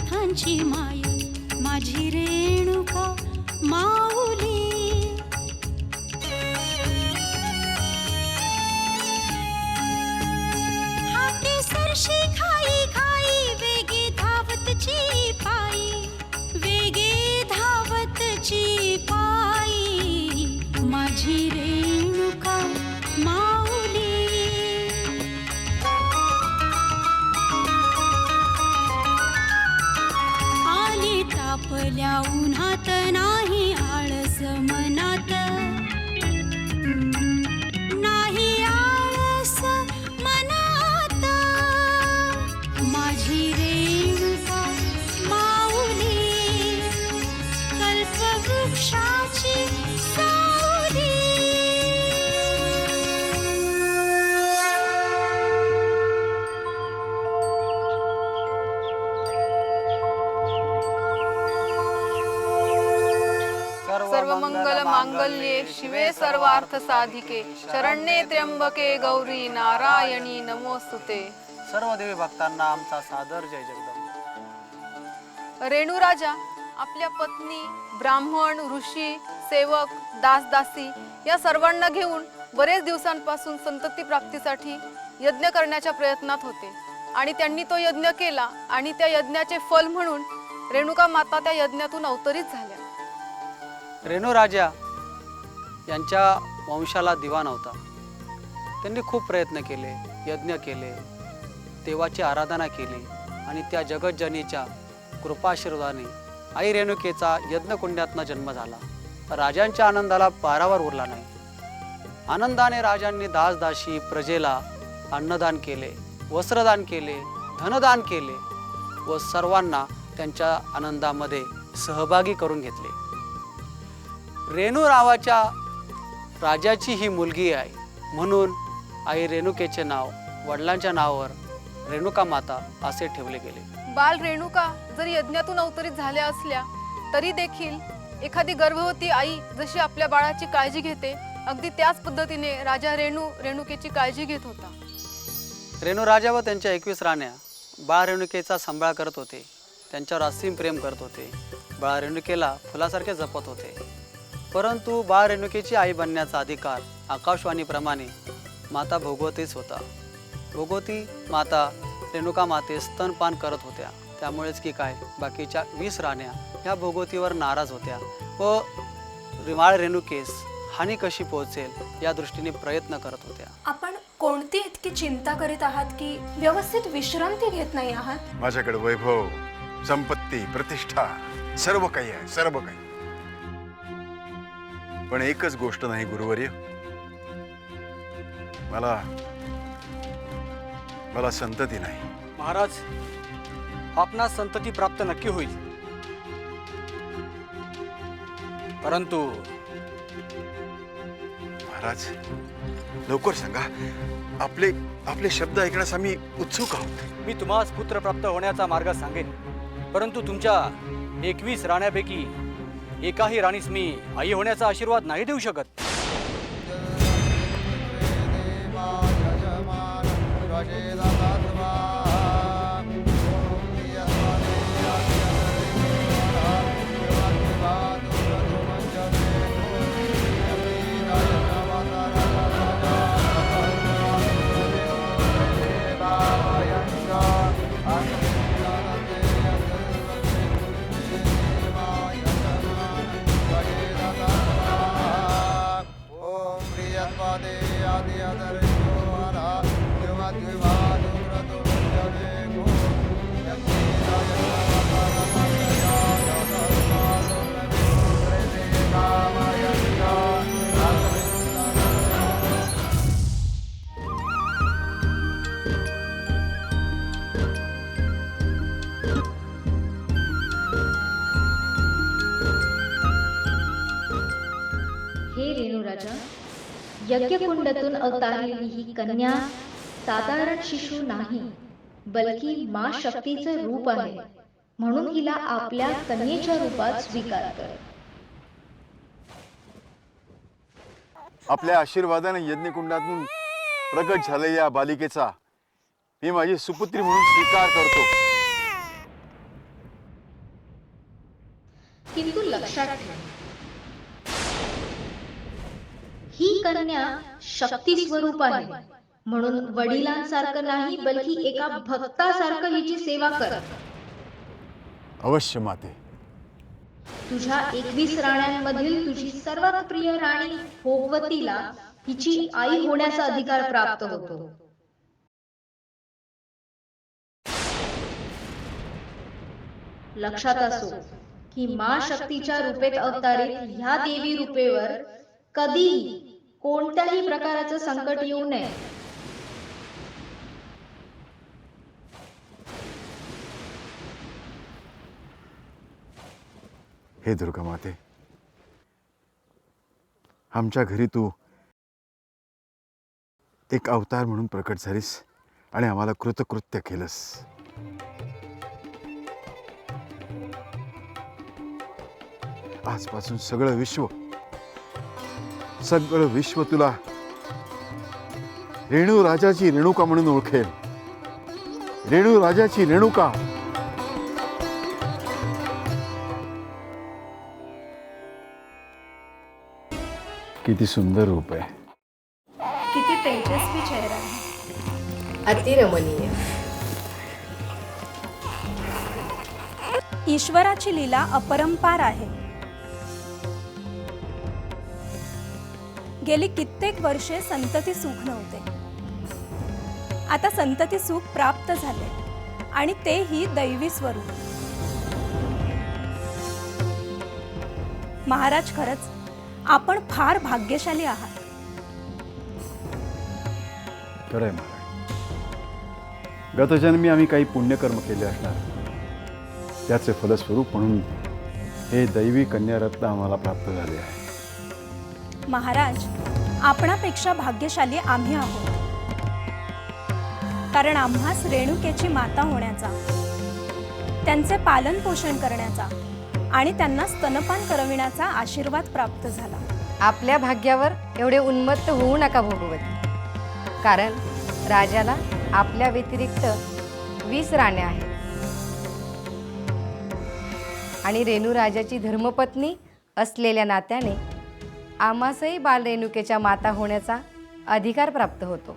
तीर्थांची माय माझी रेणुका माऊली। हाके सरशी खाई खाई वेगे धावतची पायी वेगे धावतची पायी माझी रेणुका माऊली। आली तापल्या उन्हात नाही आळस मनात नाही आळस मनात माझी रेणुका माऊली कल्पवृक्षाची सावली। सर्वमंगल मांगल्ये शिवे सर्वार्थ साधिके शरण्ये त्र्यंबके गौरी नारायणी नमोस्तुते। सर्व देवी भक्तांना आमचा सादर जय जगदंब। रेणू राजा आपल्या पत्नी ब्राह्मण ऋषी सेवक दासदासी या सर्वांना घेऊन बरेच दिवसांपासून संतती प्राप्तीसाठी यज्ञ करण्याच्या प्रयत्नात होते आणि त्यांनी तो यज्ञ केला आणि त्या यज्ञाचे फल म्हणून रेणुका माता त्या यज्ञातून अवतरित झाल्या। रेणू राजा यांच्या वंशाला दिवा नव्हता। त्यांनी खूप प्रयत्न केले, यज्ञ केले, देवाची आराधना केली आणि त्या जगज्जनीच्या कृपाशीर्वादाने आई रेणुकेचा यज्ञकुंडातनं जन्म झाला। राजांच्या आनंदाला पारावर उरला नाही। आनंदाने राजांनी दासदासी प्रजेला अन्नदान केले, वस्त्रदान केले, धनदान केले व सर्वांना त्यांच्या आनंदामध्ये सहभागी करून घेतले। रेणू नावाच्या राजाची ही मुलगी आहे म्हणून आई रेणुकेचे नाव वडिलांच्या नावावर रेणुका माता असे ठेवले गेले। बाल रेणुका जरी यज्ञातून अवतरित झाल्या असल्या तरी देखील एखादी गर्भवती आई जशी आपल्या बाळाची काळजी घेते अगदी त्याच पद्धतीने राजा रेणुकेची काळजी घेत होता। रेणू राजा व त्यांच्या 21 राण्या बाळ रेणुकेचा सांभाळ करत होते, त्यांच्यावर असीम प्रेम करत होते, बाळ रेणुकेला फुलासारखे जपत होते। परंतु बाळ रेणुकेची आई बनण्याचा अधिकार आकाशवाणीप्रमाणे माता भोगवतीच होता। भोगवती माता रेणुका माते स्तनपान करत होत्या, त्यामुळेच की काय बाकीच्या 20 राण्या ह्या भोगवतीवर नाराज होत्या व बाळ रेणुकेस हानी कशी पोहोचेल या दृष्टीने प्रयत्न करत होत्या। आपण कोणती इतकी चिंता करीत आहात की व्यवस्थित विश्रांती घेत नाही आहात? माझ्याकडे वैभव, संपत्ती, प्रतिष्ठा सर्व काही आहे, सर्व काही। पण एकच गोष्ट नाही गुरुवर्य, मला संतती नाही। महाराज, आपणास संतती प्राप्त नक्की होईल, परंतु महाराज लवकर सांगा, आपले शब्द ऐकण्यास आम्ही उत्सुक आहोत। मी तुम्हास पुत्र प्राप्त होण्याचा मार्ग सांगेन, परंतु तुमच्या 21 राण्यापैकी एकाही राणीस मी आई होण्याचा आशीर्वाद नाही देऊ शकत। यज्ञकुंडातून अवतारलेली ही कन्या साधारण शिशु नाही, बल्कि मां शक्तीचे रूप आहे, म्हणून हिला आपल्या कन्येच्या रूपात स्वीकार कर। आपल्या आशीर्वादाने यज्ञकुंडातून प्रगट झालेल्या बालिकेचा मी माझी सुपुत्री म्हणून स्वीकार करतो। किंतु लक्षात ठेव, ही कन्या शक्ती स्वरूप आहे, म्हणून वडिलांसारखं नाही बल्कि एका भक्तासारखं हिची सेवा कर. अवश्य माते. तुझ्या 21 राण्यांमधील तुझी सर्वात प्रिय राणी भोगवतीला हिची आई होण्याचा अधिकार प्राप्त होतो. लक्षात असो की मा शक्तीच्या रूपेत अवतारित ह्या देवी रूपेवर कधीही कोणत्याही प्रकारचं संकट येऊ नये. हे दुर्गा माते, आमच्या घरी तू एक अवतार म्हणून प्रकट झालीस आणि आम्हाला कृतकृत्य केलंस. आजपासून सगळं विश्व तुला रेणू राजाची रेणुका म्हणून ओळखेल. रेणू राजाची रेणुका. किती सुंदर रूप आहे. किती तेजस्वी चेहरा आहे. अतिरमणीय. ईश्वराची लीला अपरंपार आहे. गेली कित्येक वर्षे संतती सुख नव्हते. आता संतती सुख प्राप्त झाले आणि तेही दैवी स्वरूप. महाराज, खरंच आपण फार भाग्यशाली आहात. खरंय महाराज. गतजन्मी आम्ही काही पुण्यकर्म केले असणार, त्याचे फलस्वरूप म्हणून हे दैवी कन्यारत्न आम्हाला प्राप्त झाले आहे. महाराज, आपणापेक्षा भाग्यशाली आम्ही आहोत. कारण आम्हास रेणुकेची माता होण्याचा, त्यांचे पालन पोषण करण्याचा आणि त्यांना स्तनपान करविण्याचा आशीर्वाद प्राप्त झाला. आपल्या भाग्यावर एवढे उन्मत्त होऊ नका भोगवती. कारण राजाला आपल्या व्यतिरिक्त 20 राण्या आहेत आणि रेणू राजाची धर्मपत्नी असलेल्या नात्याने आम्हासही बाल रेणुकेच्या माता होण्याचा अधिकार प्राप्त होतो.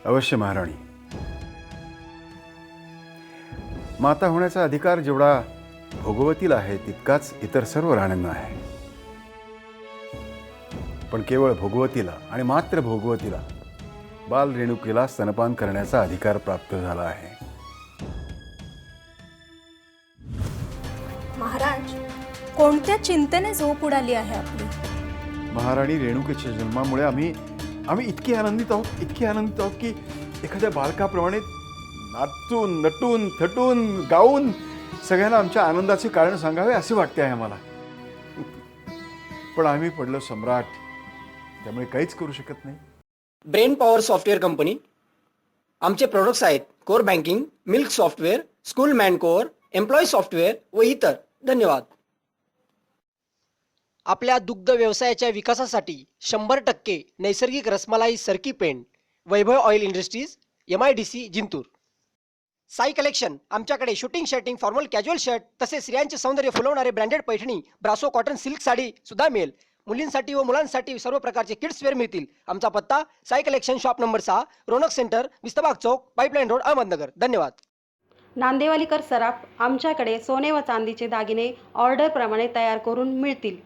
अवश्य महाराणी. माता होण्याचा अधिकार जेवढा भोगवतीला आहे तितकाच इतर सर्व राण्यांना आहे. पण केवळ भोगवतीला आणि मात्र भोगवतीला बाल रेणुकेला स्तनपान करण्याचा अधिकार प्राप्त झाला आहे. महाराज, कोणत्या चिंतेने झोप उडाली आहे आपली? महाराणी, रेणुकेच्या जन्मामुळे आम्ही इतके आनंदित आहोत की एखाद्या बालकाप्रमाणे नाचून नटून थटून गाऊन सगळ्यांना आमच्या आनंदाचे कारण सांगावे असे वाटते आहे आम्हाला. पण आम्ही पडलो सम्राट, त्यामुळे काहीच करू शकत नाही. Brain power software company. आमचे प्रोडक्ट्स आहेत core banking, milk software, school man core, employee software व इतर. धन्यवाद. आपल्या दुग्ध व्यवसायाच्या विकासासाठी 100% नैसर्गिक रसमलाई सरकी पेंड, Vaibhav oil industries, MIDC Jintur. Sai collection. आमच्याकडे shooting shirting, formal casual shirt तसेच स्त्रियांचे सौंदर्य फुलवणारे ब्रँडेड पैठणी, ब्रासो कॉटन सिल्क साडी सुद्धा मिळेल. मुलींसाठी व मुलांसाठी सर्व प्रकारचे किड्स वेअर मिळतील. आमचा पत्ता Sai collection, shop number 6, Raunak center, विस्तबाग चौक, पाईपलाईन रोड, अहमदनगर. धन्यवाद. नांदेवालीकर सराफ. आमच्याकडे सोने व चांदीचे दागिने ऑर्डरप्रमाणे तयार करून मिळतील.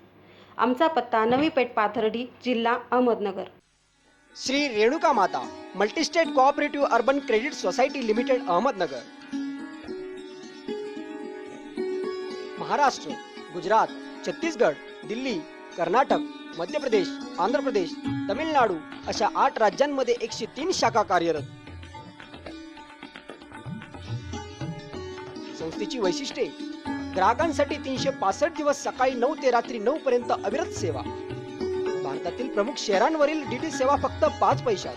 आमचा पत्ता नवी पेठ पाथर्डी, जिल्हा अहमदनगर. श्री रेणुका माता multi-state cooperative urban credit society limited, Ahmednagar. Maharashtra, Gujarat, Chhattisgarh, Delhi, Karnataka, Madhya Pradesh, Andhra Pradesh, Tamil Nadu अशा 8 राज्यांमध्ये 103 शाखा कार्यरत. संस्थेची वैशिष्ट्ये: ग्राहकांसाठी 365 दिवस सकाळी 9 ते रात्री 9 पर्यंत अविरत सेवा. भारतातील प्रमुख शहरांवरील DD सेवा फक्त 5 पैशात.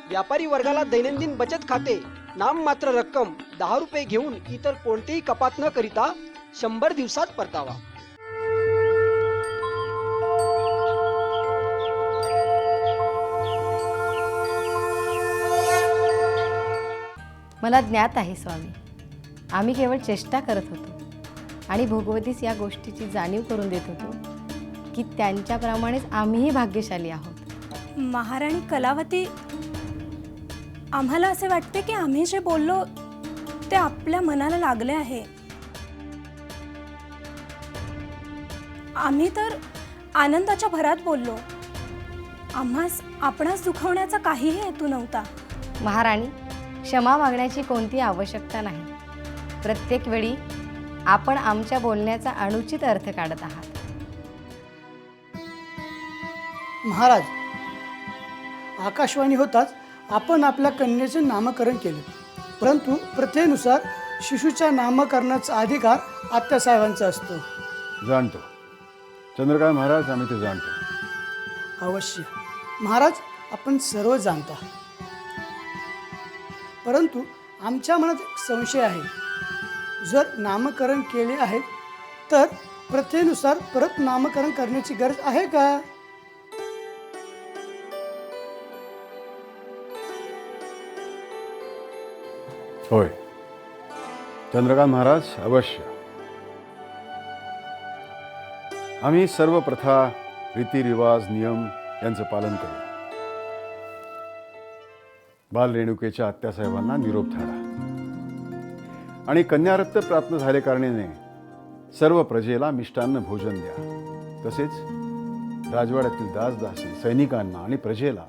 व्यापारी वर्गाला दैनंदिन बचत खाते, नाममात्र रक्कम 10 रुपये घेऊन इतर कोणतेही कपात न करिता 100 दिवसात परतावा. मला ज्ञात आहे स्वामी, आम्ही केवळ चेष्टा करत होतो आणि भोगवतीस या गोष्टीची जाणीव करून देत होतो की त्यांच्याप्रमाणेच आम्हीही भाग्यशाली आहोत. महाराणी कलावती, आम्हाला असे वाटते की आम्ही जे बोललो ते आपल्या मनाला लागले आहे. आम्ही तर आनंदाच्या भरात बोललो. आपणास दुखवण्याचा काहीही हेतू नव्हता. महाराणी, क्षमा मागण्याची कोणती आवश्यकता नाही. प्रत्येक वेळी आपण आमच्या बोलण्याचा अनुचित अर्थ काढत आहात. महाराज, आकाशवाणी होताच आपण आपल्या कन्येचे नामकरण केले, परंतु प्रथेनुसार शिशूच्या नामकरणाचा अधिकार आत्यासाहेबांचा असतो. जाणतो चंद्रकांत महाराज, आम्ही ते जाणतो. अवश्य महाराज, आपण सर्व जाणता, परंतु आमच्या मनात एक संशय आहे. जर नामकरण केले आहे तर प्रथेनुसार परत नामकरण करण्याची गरज आहे का? होय चंद्रकांत महाराज, अवश्य. आम्ही सर्व प्रथा, रीतिरिवाज, नियम यांचं पालन करू. बाल रेणुकेच्या आत्यासाहेबांना निरोप धाडा आणि कन्यारत्न प्राप्त झाले कारणाने सर्व प्रजेला मिष्टान्न भोजन द्या. तसेच राजवाड्यातील दासदासी, सैनिकांना आणि प्रजेला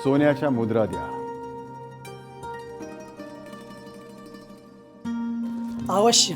सोन्याच्या मुद्रा द्या. अवश्य.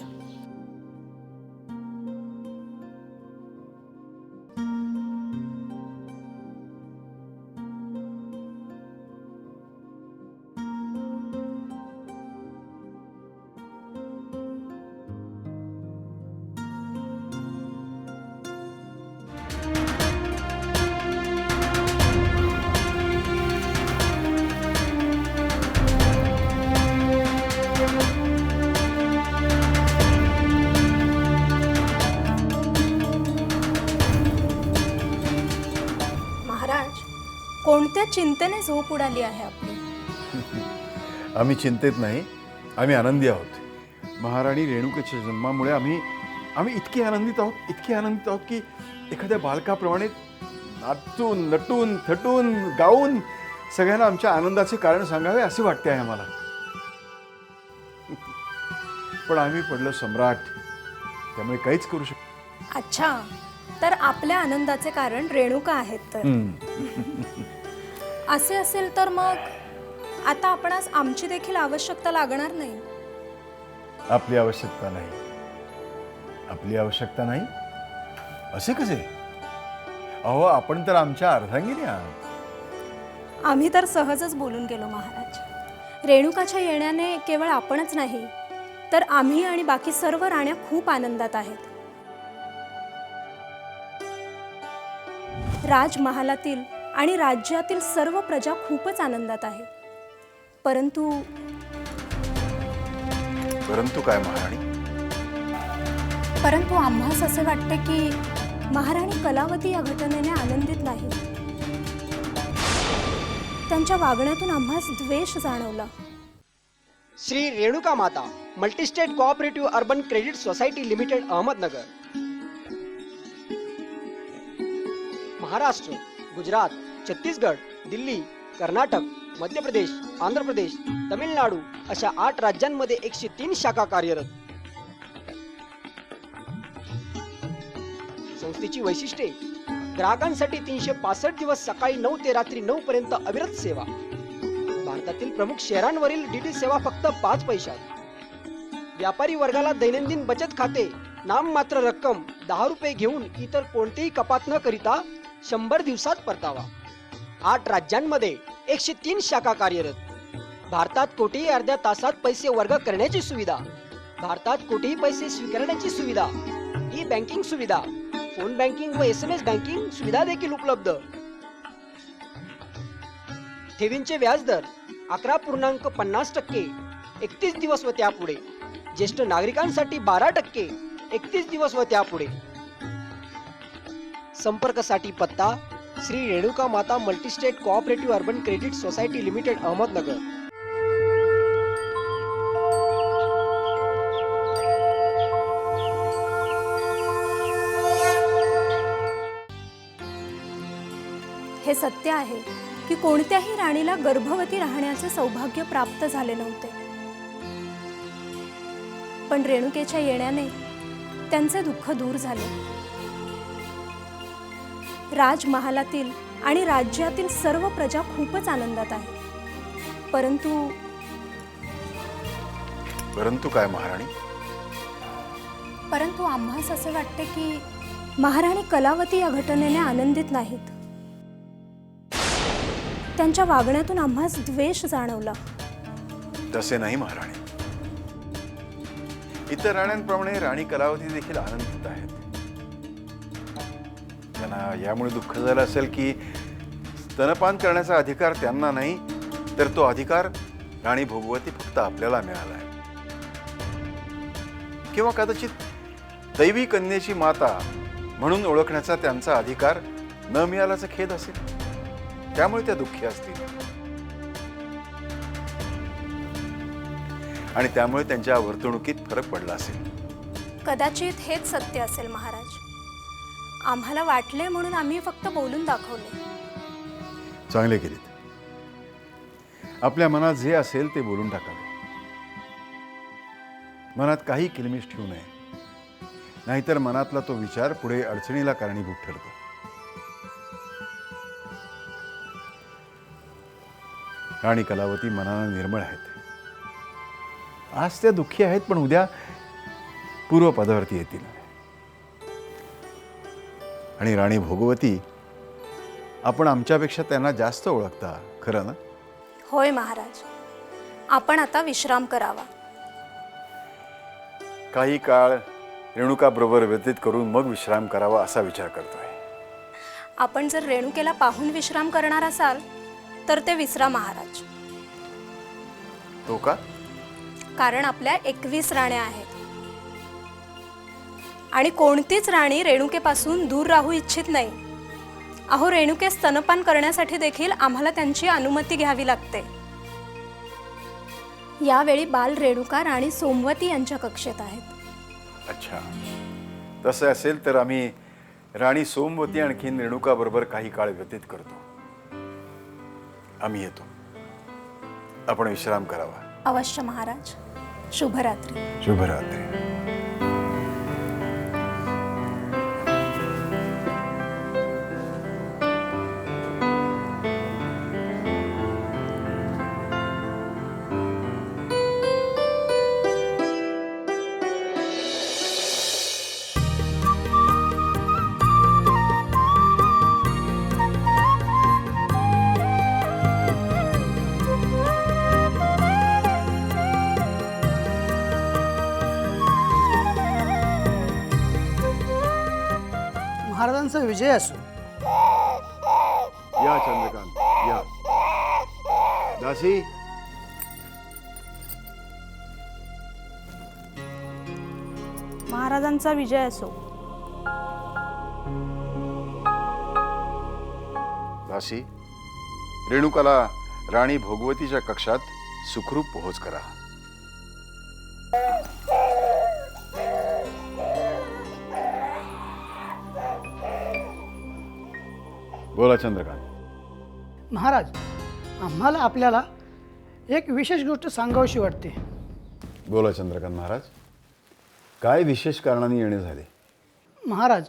कोणत्या चिंतेने झोप उडाली आहे आपली? आम्ही चिंतेत नाही, आम्ही आनंदी आहोत. महाराणी रेणुकेच्या जन्मामुळे आम्ही इतके आनंदित आहोत की एखाद्या बालकाप्रमाणे नाचून, नटून, थटून, गाऊन सगळ्यांना आमच्या आनंदाचे कारण सांगावे असे वाटते आहे आम्हाला. पण आम्ही पडलो सम्राट, त्यामुळे काहीच करू शकतो. अच्छा, तर आपल्या आनंदाचे कारण रेणुका आहेत. तर असे असेल तर मग आता आपणास आमची देखील आवश्यकता लागणार नाही. आपली आवश्यकता नाही असे कसे? अहो, आपण तर आमच्या अर्धांगिनी आहात. आम्ही तर सहजच बोलून गेलो महाराज. रेणुकाच्या येण्याने केवळ आपणच नाही तर आम्ही आणि बाकी सर्व राण्या खूप आनंदात आहेत. राजमहालातील आणि राज्यातील सर्व प्रजा खूपच आनंदात आहे. परंतु काय महाराणी? परंतु आम्हास असे वाटते की महाराणी कलावती या घटनेने आनंदित नाही. त्यांच्या वागण्यातून आम्हास द्वेष जाणवला. श्री रेणुका माता multi-state cooperative urban credit society limited, Ahmednagar. Maharashtra, Gujarat, Chhattisgarh, Delhi, Karnataka, Madhya Pradesh, Andhra Pradesh, Tamil Nadu अशा 8 राज्यांमध्ये 103 शाखा कार्यरत. संस्थेची वैशिष्ट्ये: ग्राहकांसाठी 365 दिवस सकाळी 9 ते रात्री 9 पर्यंत अविरत सेवा. भारतातील प्रमुख शहरांवरील डीडी सेवा फक्त 5 पैशात. व्यापारी वर्गाला दैनंदिन बचत खाते, नाममात्र रक्कम 10 रुपये घेऊन इतर कोणतेही कपात न करिता 100 दिवसात परतावा. 8 राज्यांमध्ये 103 शाखा कार्यरत. भारतात कोठेही अर्ध्या तासात पैसे वर्ग करण्याची सुविधा, भारतात कोठेही पैसे स्वीकारण्याची सुविधा, ई बँकिंग सुविधा, फोन बँकिंग व SMS बँकिंग सुविधा देखील उपलब्ध. ठेवींचे व्याजदर 11.50%, 31 दिवस व त्यापुढे. ज्येष्ठ नागरिकांसाठी 12%, 31 दिवस व त्यापुढे. संपर्कासाठी पत्ता: श्री रेणुका माता multi-state cooperative urban credit society limited, Ahmednagar. हे सत्य आहे की कोणत्याही राणीला गर्भवती राहण्याचे सौभाग्य प्राप्त झाले नव्हते, पण रेणुकेच्या येण्याने त्यांचे दुःख दूर झाले. राजमहालातील आणि राज्यातील सर्व प्रजा खूपच आनंदात आहे. परंतु काय महाराणी? परंतु आम्हास असे वाटते की महाराणी कलावती या घटनेने आनंदित नाहीत. त्यांच्या वागण्यातून आम्हास द्वेष जाणवला. तसे नाही महाराणी. इतर राण्यांप्रमाणे राणी कलावती देखील आनंदित आहेत. त्यांना यामुळे दुःख झालं असेल की स्तनपान करण्याचा अधिकार त्यांना नाही, तर तो अधिकार राणी भोगवती फक्त आपल्याला मिळाला आहे. किंवा कदाचित दैवी कन्येची माता म्हणून ओळखण्याचा त्यांचा अधिकार न मिळाल्याचा खेद असेल, त्यामुळे त्या दुःखी असतील आणि त्यामुळे त्यांच्या वर्तणुकीत फरक पडला असेल. कदाचित हेच सत्य असेल महाराज. आम्हाला वाटले म्हणून आम्ही फक्त बोलून दाखवले. चांगले केलेत. आपल्या मनात जे असेल ते बोलून टाकावे. मनात काही किलमिश ठेवू नये, नाहीतर मनातला तो विचार पुढे अडचणीला कारणीभूत ठरतो. राणी कलावती मनाने निर्मळ आहेत. आज त्या दुःखी आहेत, पण उद्या पूर्व पदावरती येतील. आणि राणी भोगवती, आपण आमच्यापेक्षा त्यांना जास्त ओळखता, खरं ना? होय महाराज. आपण आता विश्राम करावा. काही काळ रेणुकाबरोबर व्यतीत करून मग विश्राम करावा असा विचार करतोय. आपण जर रेणुकेला पाहून विश्राम करणार असाल तर ते विसरा महाराज. तो का? कारण आपल्या 21 राण्या आहेत आणि कोणतीच राणी रेणुकेपासून दूर राहू इच्छित नाही. अहो, रेणुके स्तनपान करण्यासाठी देखील आम्हाला त्यांची अनुमती घ्यावी लागते. यावेळी बाल रेणुका राणी सोमवती यांच्या कक्षेत आहेत. अच्छा, तसं असेल तर आम्ही राणी सोमवती आणखीन रेणुका बरोबर काही काळ व्यतीत करतो. आम्ही येतो. आपण विश्राम करावा. अवश्य महाराज. शुभरात्री. शुभरात्री. महाराजांचा विजय असो. या चंद्रकांत, या. दासी, महाराजांचा विजय असो. दासी, रेणुकाला राणी भोगवतीच्या कक्षात सुखरूप पोहोच करा. बोला चंद्रकांत. महाराज, आम्हाला आपल्याला एक विशेष गोष्ट सांगावीशी वाटते. बोला चंद्रकांत महाराज, काय विशेष कारणाने येणे झाले? महाराज,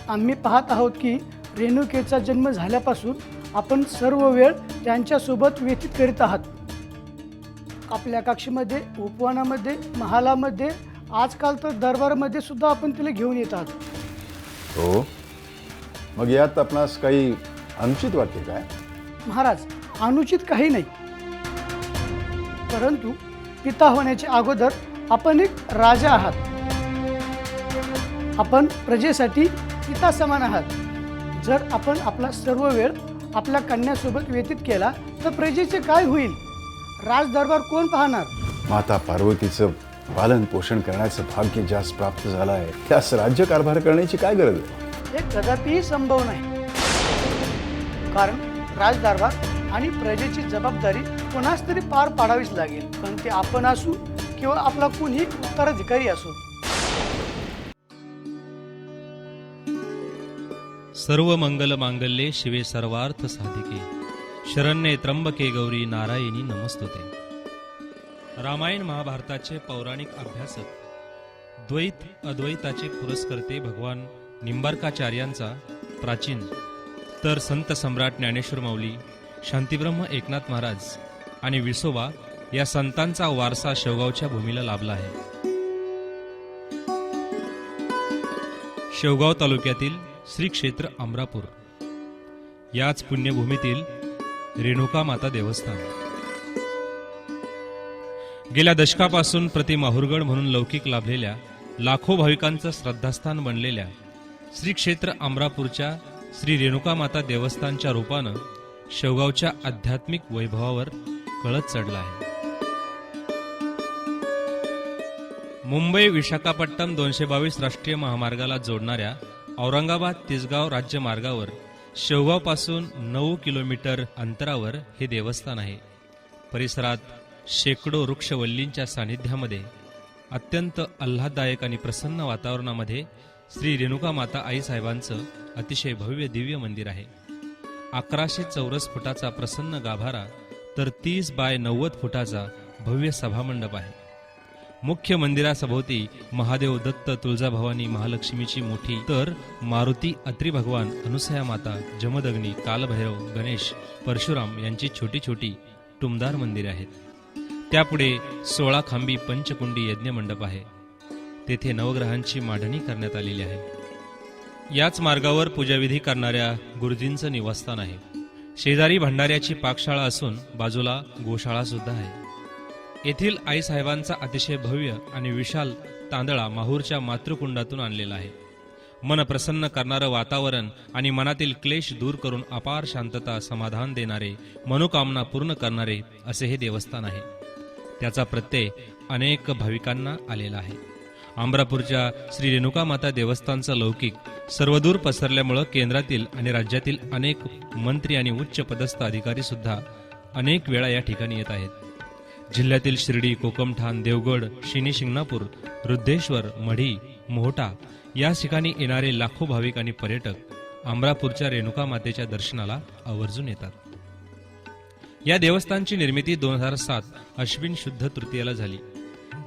आम्ही पाहत आहोत की रेणुकेचा जन्म झाल्यापासून आपण सर्व वेळ त्यांच्यासोबत व्यतीत करीत आहात. आपल्या कक्षेमध्ये, उपवनामध्ये, महालामध्ये, आजकाल तर दरबारामध्ये सुद्धा आपण तिला घेऊन येत आहात. हो, मग यात आपणास काही अनुचित वाटते काय? महाराज, अनुचित काही नाही, परंतु पिता होण्याच्या अगोदर आपण एक राजा आहात. आपण प्रजेसाठी पिता समान आहात. जर आपण आपला सर्व वेळ आपल्या कन्यासोबत व्यतीत केला तर प्रजेचे काय होईल? राजदरबार कोण पाहणार? माता पार्वतीचं पालन पोषण करण्याचं भाग्य ज्यास प्राप्त झालं आहे, त्यास राज्यकारभार करण्याची काय गरज आहे? हे कदापिही संभव नाही. कारण राजदरबार आणि प्रजेची जबाबदारी कोणास तरी पार पाडावीच लागेल, पण ते आपण असू किंवा आपला कोणी उत्तराधिकारी असो. सर्व मंगल मांगल्ये शिवे सर्वार्थ साधिके शरण्ये त्र्यंबके गौरी नारायणी नमस्तुते। रामायण महाभारताचे पौराणिक अभ्यासक द्वैत अद्वैताचे पुरस्कर्ते भगवान निंबार्काचार्यांचा प्राचीन तर संत सम्राट ज्ञानेश्वर माऊली, शांतीब्रह्म एकनाथ महाराज आणि विसोबा या संतांचा वारसा शेवगावच्या भूमीला लाभला आहे। शेवगाव तालुक्यातील श्री क्षेत्र अमरापूर याच पुण्यभूमीतील रेणुका माता देवस्थान गेल्या दशकापासून प्रति माहुरगड म्हणून लौकिक लाभलेल्या लाखो भाविकांचं श्रद्धास्थान बनलेल्या श्री क्षेत्र अमरापूरच्या श्री रेणुका माता देवस्थानच्या रूपानं शेवगावच्या आध्यात्मिक वैभवावर कळत चढला आहे। मुंबई विशाखापट्टणम 222 राष्ट्रीय महामार्गाला जोडणाऱ्या औरंगाबाद तिसगाव राज्य मार्गावर शेवगावपासून 9 किलोमीटर अंतरावर हे देवस्थान आहे। परिसरात शेकडो वृक्षवल्लींच्या सानिध्यामध्ये अत्यंत आल्हाददायक आणि प्रसन्न वातावरणामध्ये श्री रेणुका माता आई साहेबांचं अतिशय भव्य दिव्य मंदिर आहे। 1100 चौरस फुटाचा प्रसन्न गाभारा तर 30 बाय 90 फुटाचा भव्य सभामंडप आहे। मुख्य मंदिरासभोवती महादेव, दत्त, तुळजाभवानी, महालक्ष्मीची मोठी तर मारुती, अत्री भगवान, अनुसया माता, जमदग्नी, कालभैरव, गणेश, परशुराम यांची छोटी छोटी टुमदार मंदिरे आहेत। त्यापुढे 16 खांबी पंचकुंडी यज्ञ मंडप आहे। तेथे नवग्रहांची मांडणी करण्यात आलेली आहे। याच मार्गावर पूजाविधी करणाऱ्या गुरुजींचं निवासस्थान आहे। शेजारी भंडाऱ्याची पाकशाळा असून बाजूला गोशाळा सुद्धा आहे। येथील आई साहेबांचा अतिशय भव्य आणि विशाल तांदळा माहूरच्या मातृकुंडातून आणलेला आहे। मन प्रसन्न करणारं वातावरण आणि मनातील क्लेश दूर करून अपार शांतता, समाधान देणारे, मनोकामना पूर्ण करणारे असे हे देवस्थान आहे। त्याचा प्रत्यय अनेक भाविकांना आलेला आहे। अमरापूरच्या श्री रेणुका माता देवस्थानचा लौकिक सर्वदूर पसरल्यामुळे केंद्रातील आणि राज्यातील अनेक मंत्री आणि उच्च पदस्थ अधिकारी सुद्धा अनेक वेळा या ठिकाणी येत आहेत। जिल्ह्यातील शिर्डी, कोकमठाण, देवगड, शिनी शिंगणापूर, रुद्रेश्वर, मढी, मोहोटा या ठिकाणी येणारे लाखो भाविक आणि पर्यटक अमरापूरच्या रेणुका मातेच्या दर्शनाला आवर्जून येतात। या देवस्थानची निर्मिती 2007 अश्विन शुद्ध तृतीयेला झाली।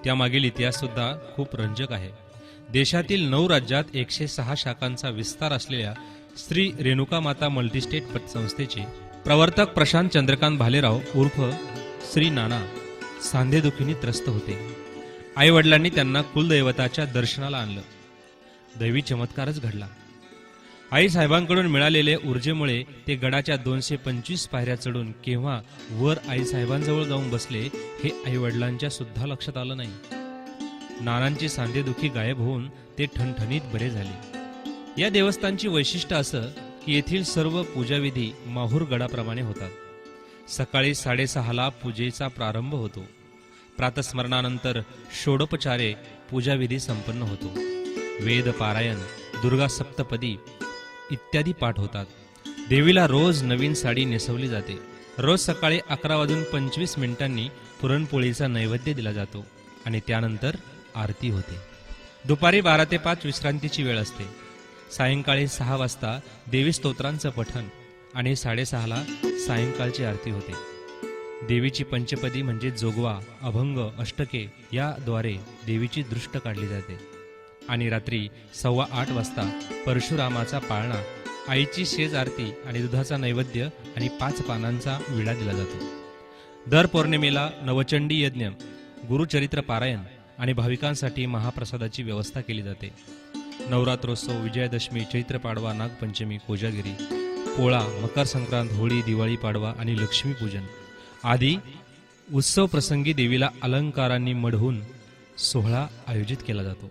त्यामागील इतिहास सुद्धा खूप रंजक आहे। देशातील 9 राज्यात 106 शाखांचा विस्तार असलेल्या श्री रेणुका माता मल्टीस्टेट पतसंस्थेचे प्रवर्तक प्रशांत चंद्रकांत भालेराव उर्फ श्री नाना सांधेदुखीने त्रस्त होते। आई वडिलांनी त्यांना कुलदैवताच्या दर्शनाला आणलं। दैवी चमत्कारच घडला। आई साहेबांकडून मिळालेल्या ऊर्जेमुळे ते गडाच्या 225 पायऱ्या चढून केव्हा वर आई साहेबांजवळ जाऊन बसले हे आई वडिलांच्या सुद्धा लक्षात आलं नाही। नानांची सांधेदुखी गायब होऊन ते ठणठणीत बरे झाले। या देवस्थानची वैशिष्ट्य असं की येथील सर्व पूजाविधी माहूर गडाप्रमाणे होतात। सकाळी 6:30ला पूजेचा प्रारंभ होतो। प्रातस्मरणानंतर षोडोपचारे पूजाविधी संपन्न होतो। वेद पारायण, दुर्गा सप्तपदी इत्यादी पाठ होतात। देवीला रोज नवीन साडी नेसवली जाते। रोज सकाळी 11:25 पुरणपोळीचा नैवेद्य दिला जातो आणि त्यानंतर आरती होते। दुपारी 12 ते 5 विश्रांतीची वेळ असते। सायंकाळी 6 वाजता देवी स्तोत्रांचं पठण आणि 6:30ला सायंकाळची आरती होते। देवीची पंचपदी म्हणजे जोगवा, अभंग, अष्टके याद्वारे देवीची दृष्ट काढली जाते आणि रात्री 7:15 वाजता परशुरामाचा पाळणा, आईची शेज आरती आणि दुधाचा नैवेद्य आणि 5 पानांचा विडा दिला जातो। दर पौर्णिमेला नवचंडी यज्ञ, गुरुचरित्र पारायण आणि भाविकांसाठी महाप्रसादाची व्यवस्था केली जाते। नवरात्रोत्सव, विजयादशमी, चैत्र पाडवा, नागपंचमी, कोजागिरी, पोळा, मकर संक्रांत, होळी, दिवाळी, पाडवा आणि लक्ष्मीपूजन आदी उत्सव प्रसंगी देवीला अलंकारांनी मढवून सोहळा आयोजित केला जातो।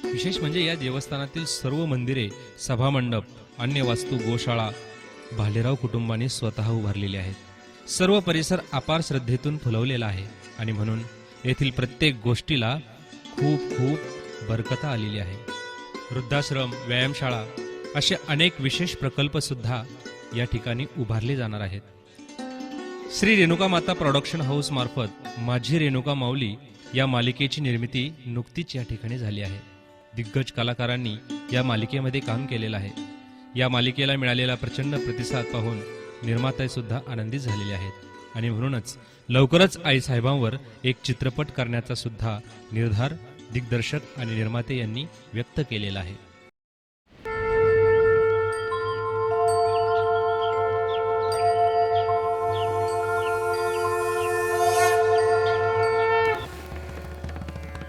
विशेष म्हणजे या देवस्थानातील सर्व मंदिरे, सभामंडप, अन्य वास्तू, गोशाळा भालेराव कुटुंबाने स्वतः उभारलेली आहेत। सर्व परिसर अपार श्रद्धेतून फुलवलेला आहे आणि म्हणून येथील प्रत्येक गोष्टीला खूप खूप बरकता आलेली आहे। वृद्धाश्रम, व्यायामशाळा असे अनेक विशेष प्रकल्प सुद्धा या ठिकाणी उभारले जाणार आहेत। श्री रेणुका माता प्रोडक्शन हाऊस मार्फत माझी रेणुका माऊली या मालिकेची निर्मिती नुकतीच या ठिकाणी झाली आहे। दिग्गज कलाकारांनी या मालिकेमध्ये काम केलेलं आहे। या मालिकेला मिळालेला प्रचंड प्रतिसाद पाहून निर्माते सुद्धा आनंदित झालेले आहेत आणि म्हणूनच लवकरच आईसाहेबांवर एक चित्रपट करण्याचा सुद्धा निर्धार दिग्दर्शक आणि निर्माते यांनी व्यक्त केलेला आहे.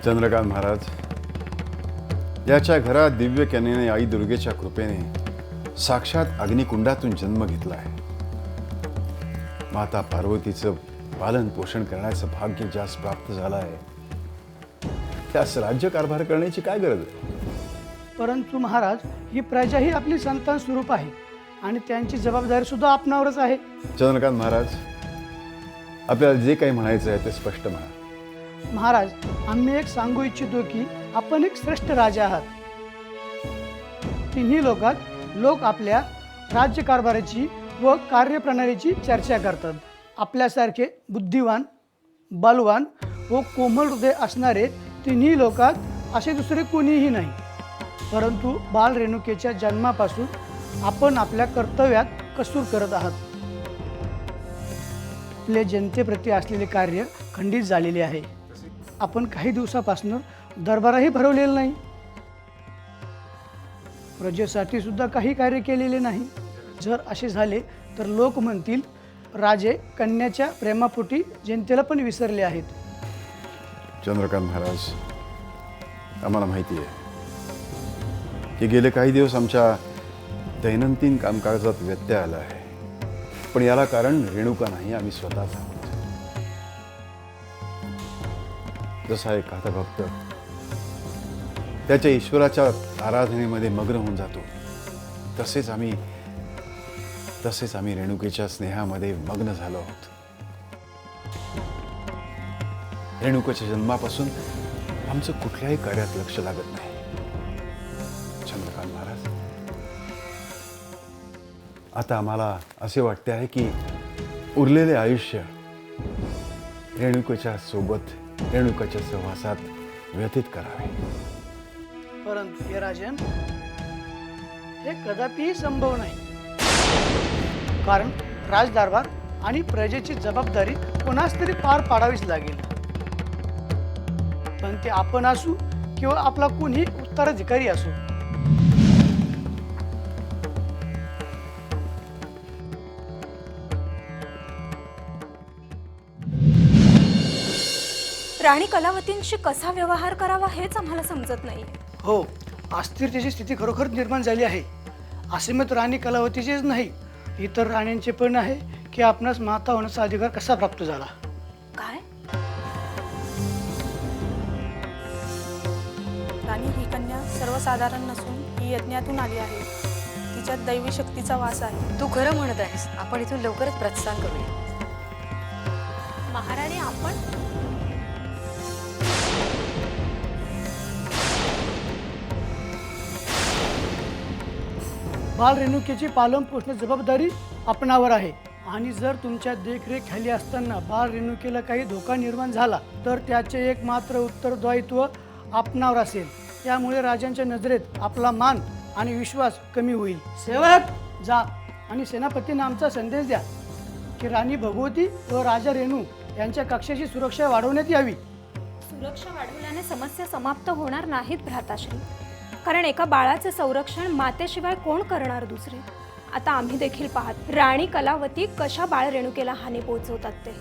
चंद्रकांत महाराज, याच्या घरात दिव्य कन्येने आई दुर्गेच्या कृपेने साक्षात अग्निकुंडातून जन्म घेतला आहे. माता पार्वतीचं पालन पोषण करण्याचं भाग्य ज्यास प्राप्त झालं आहे त्यास राज्यकारभार करण्याची काय गरज आहे? परंतु महाराज, ही प्रजा ही आपली संतान स्वरूप आहे आणि त्यांची जबाबदारी सुद्धा आपणावरच आहे. चंद्रकांत महाराज, आपल्याला जे काही म्हणायचं आहे ते स्पष्ट म्हणा. महाराज, आम्ही एक सांगू इच्छितो की आपण एक श्रेष्ठ राजा आहात. तिन्ही लोकात लोक आपल्या राज्यकारभाराची व कार्यप्रणालीची चर्चा करतात. आपल्यासारखे बुद्धिवान, बलवान व कोमल हृदय असणारे तिन्ही लोकात असे दुसरे कोणीही नाही. परंतु बाल रेणुकेच्या जन्मापासून आपण आपल्या कर्तव्यात कसूर करत आहात. आपले जनतेप्रती असलेले कार्य खंडित झालेले आहे. आपण काही दिवसापासून दरबारही भरवलेला नाही. प्रजेसाठी सुद्धा काही कार्य केलेले नाही. जर असे झाले तर लोक म्हणतील राजे कन्याच्या प्रेमापोटी जनतेला पण विसरले आहेत. चंद्रकांत महाराज, आम्हाला माहिती आहे की गेले काही दिवस आमच्या दैनंदिन कामकाजात व्यत्यय आला आहे, पण याला कारण रेणुका नाही, आम्ही स्वतःच आहोत. जसा एखादा भक्त त्याच्या ईश्वराच्या आराधनेमध्ये मग्न होऊन जातो, तसेच आम्ही रेणुकेच्या स्नेहामध्ये मग्न झालो आहोत. रेणुकेच्या जन्मापासून आमचं कुठल्याही कार्यात लक्ष लागत नाही. चंद्रकांत महाराज, आता आम्हाला असे वाटते आहे की उरलेले आयुष्य रेणुकेच्या सोबत, रेणुकाच्या सहवासात व्यतीत करावे. परंतु हे राजन, हे कदापिही संभव नाही. कारण राजदरबार आणि प्रजेची जबाबदारी कोणास तरी पार पाडावीच लागेल. पण ते आपण असू किंवा आपला कोणी उत्तराधिकारी असो. राणी कलावतींशी कसा व्यवहार करावा हेच आम्हाला समजत नाही. हो, अस्थिरतेची स्थिती खरोखर निर्माण झाली आहे. असे मत राणी कलावतीचेच नाही, इतर राण्यांचे पण आहे की आपणास माता होण्याचा अधिकार कसा प्राप्त झाला. काय? राणी ही कन्या सर्वसाधारण नसून ही यज्ञातून आली आहे. तिच्यात दैवी शक्तीचा वास आहे. तू खरं म्हणत आहेस. आपण इथून लवकरच प्रस्थान करूया. महाराणी, आपण बाल रेणुकेची पालन पोषण जबाबदारी आपणावर आहे. आणि जर तुमच्या देखरेखीखाली असताना बाल रेणुकेला काही धोका निर्माण झाला तर त्याचे एकमात्र उत्तरदायित्व आपणावर असेल. त्यामुळे राजांच्या नजरेत आपला मान आणि विश्वास कमी होईल. सेवक, जा आणि सेनापतींना आमचा संदेश द्या की राणी भगवती व राजा रेणू यांच्या कक्षाची सुरक्षा वाढवण्यात यावी. सुरक्षा वाढवल्याने समस्या समाप्त होणार नाहीत भ्राताश्री. कारण एका बाळाचे संरक्षण मातेशिवाय कोण करणार दुसरे. आता आम्ही देखील पाहत राणी कलावती कशा बाळ रेणुकेला हानी पोहोचवतात ते.